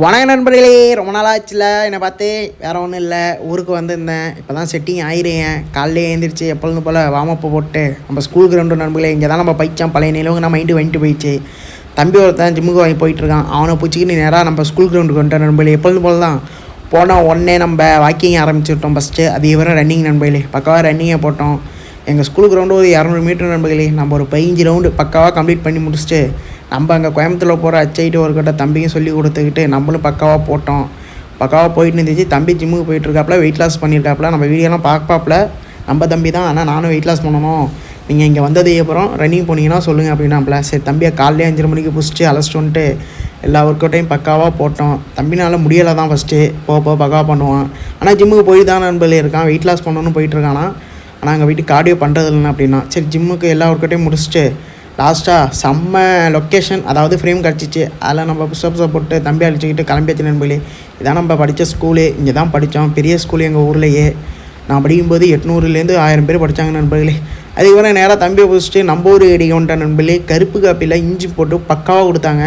வணக்கம் நண்பர்களே, ரொம்ப நாள் ஆச்சுல என்னை பார்த்து. வேறு ஒன்றும் இல்லை, ஊருக்கு வந்திருந்தேன். இப்போ தான் செட்டிங் ஆயிடுறேன். காலையிலே எழுந்திரிச்சு எப்பொழுதும் போல் வார்மப்பு போட்டு நம்ம ஸ்கூல் கிரவுண்டு நண்பர்களே, இங்கே தான் நம்ம பயிற்சான் பழைய நிலவுங்க நம்ம மைண்டு வந்துட்டு போயிடுச்சு. தம்பி ஒருத்தன் ஜிம்முக்கு வாங்கி போயிட்டுருக்கான். அவனை பிடிச்சிக்கிட்டு நேராக நம்ம ஸ்கூல் கிரவுண்டுக்கு வந்துட்டேன் நண்பர்களே. எப்பொழுதும் போல் தான் போனோம். உடனே நம்ம வாக்கிங் ஆரம்பிச்சுட்டோம். ஃபஸ்ட்டு அது வரும் ரன்னிங் நண்பர்களே. பக்காவாக ரன்னிங்கை போட்டோம். எங்கள் ஸ்கூல் கிரவுண்டு ஒரு 200 மீட்டர் நண்பர்களே. நம்ம ஒரு 15 ரவுண்டு பக்காவாக கம்ப்ளீட் பண்ணி முடிச்சுட்டு நம்ம அங்கே கோயம்புத்தூரில் போகிற அச்சைட்டு ஒரு கிட்ட தம்பிக்கும் சொல்லி கொடுத்துக்கிட்டு நம்மளும் பக்காவாக போட்டோம். பக்காவாக போயிட்டு இருந்துச்சு. தம்பி ஜிம்முக்கு போயிட்டுருக்காப்புல, வெயிட் லாஸ் பண்ணியிருக்காப்புல. நம்ம வீடியோலாம் பார்ப்பாப்புல நம்ம தம்பி தான். ஆனால் நானும் வெயிட் லாஸ் பண்ணணும், நீங்கள் இங்கே வந்ததுக்கு அப்புறம் ரன்னிங் போனீங்கன்னா சொல்லுங்கள் அப்படின்னாப்புல. சரி தம்பியை காலையிலே 5:30 மணிக்கு பிடிச்சிட்டு அழைச்சிட்டு வந்துட்டு எல்லா ஒர்க் அவுட்டையும் பக்காவாக போட்டோம். தம்பினால் முடியலை தான் ஃபஸ்ட்டு, போக பக்காவாக பண்ணுவான். ஆனால் ஜிம்முக்கு போய் தான் நண்பர்களே இருக்கான். வெயிட் லாஸ் பண்ணணும்னு போயிட்டுருக்கானா. ஆனால் அங்கே வீட்டுக்கு கார்டியோ பண்ணுறது இல்லைன்னா அப்படின்னா சரி ஜிம்முக்கு எல்லா ஒர்க் அவுட்டையும் முடிச்சுட்டு லாஸ்ட்டாக செம்ம லொக்கேஷன், அதாவது ஃப்ரேம் கிடச்சிச்சு. அதில் நம்ம புஷ்அப்ஸை போட்டு தம்பி அழிச்சிக்கிட்டு கிளம்பியாச்சு நண்பர்களே. இதான் நம்ம படித்த ஸ்கூலு. இங்கே தான் படித்தோம். பெரிய ஸ்கூலு எங்கள் ஊர்லேயே. நான் படிக்கும்போது 800லேருந்து 1000 பேர் படித்தாங்க நண்பர்களே. அதுக்கப்புறம் நேராக தம்பியை பிடிச்சிட்டு நம்ம ஊர் இடிக்க வந்துட்டேன் நண்பர்களே. கருப்பு காப்பியில் இஞ்சி போட்டு பக்காவாக கொடுத்தாங்க.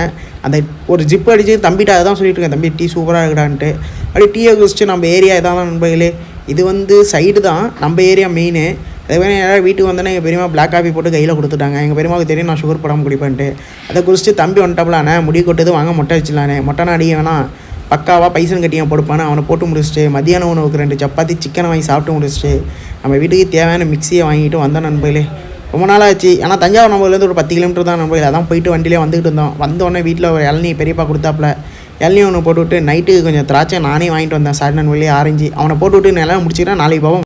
அந்த ஒரு ஜிப்பு அடித்து தம்பிட்ட அதை தான் சொல்லிட்டு இருக்கேன், தம்பி டீ சூப்பராக இருக்குடான்ட்டு. அப்படியே டீயை குடிச்சிட்டு நம்ம ஏரியா இதான் நண்பர்களே. இது வந்து சைடு தான் நம்ம ஏரியா மெயின். அதேமாதிரி யாராவது வீட்டுக்கு வந்தோன்னே எங்கள் பெரியமா பிளாக் காஃபி போட்டு கையில் கொடுத்துட்டாங்க. எங்கள் பெரியமாவுக்கு தெரியும் நான் சுகர் போடாமல் குடிப்பேன்ட்டு. அதை குடிச்சிட்டு தம்பி வந்துட்டாப்லானே, முடி கொட்டது வாங்க மொட்டை வச்சிடலானே. மொட்டைனா அடிக்க வேணாம், பக்காவாக பைசன் கட்டியாக போடுப்பானே. அவனை போட்டு முடிச்சுட்டு மதியான உணவுக்கு 2 சப்பாத்தி சிக்கனை வாங்கி சாப்பிட்டு முடிச்சுட்டு நம்ம வீட்டுக்கு தேவையான மிக்சியை வாங்கிட்டு வந்தோம் நண்பர்களே. ரொம்ப நாள் ஆச்சு. ஆனால் தஞ்சாவூர் நம்பர்லேருந்து ஒரு 10 கிலோமீட்டர் தான் நண்பர்களே. அதான் போயிட்டு வண்டியிலே வந்துக்கிட்டு இருந்தோம். வந்தோடனே வீட்டில் ஒரு இளநீ பெரியப்பா கொடுத்தாப்புல. இளநீ ஒன்று போட்டுவிட்டு நைட்டுக்கு கொஞ்சம் திராட்சை நானே வாங்கிட்டு வந்தேன். சாரி நண்பர்களே, ஆரஞ்சு அவனை போட்டுவிட்டு நல்லா முடிச்சுக்கிறேன். நாளைக்கு போவோம்.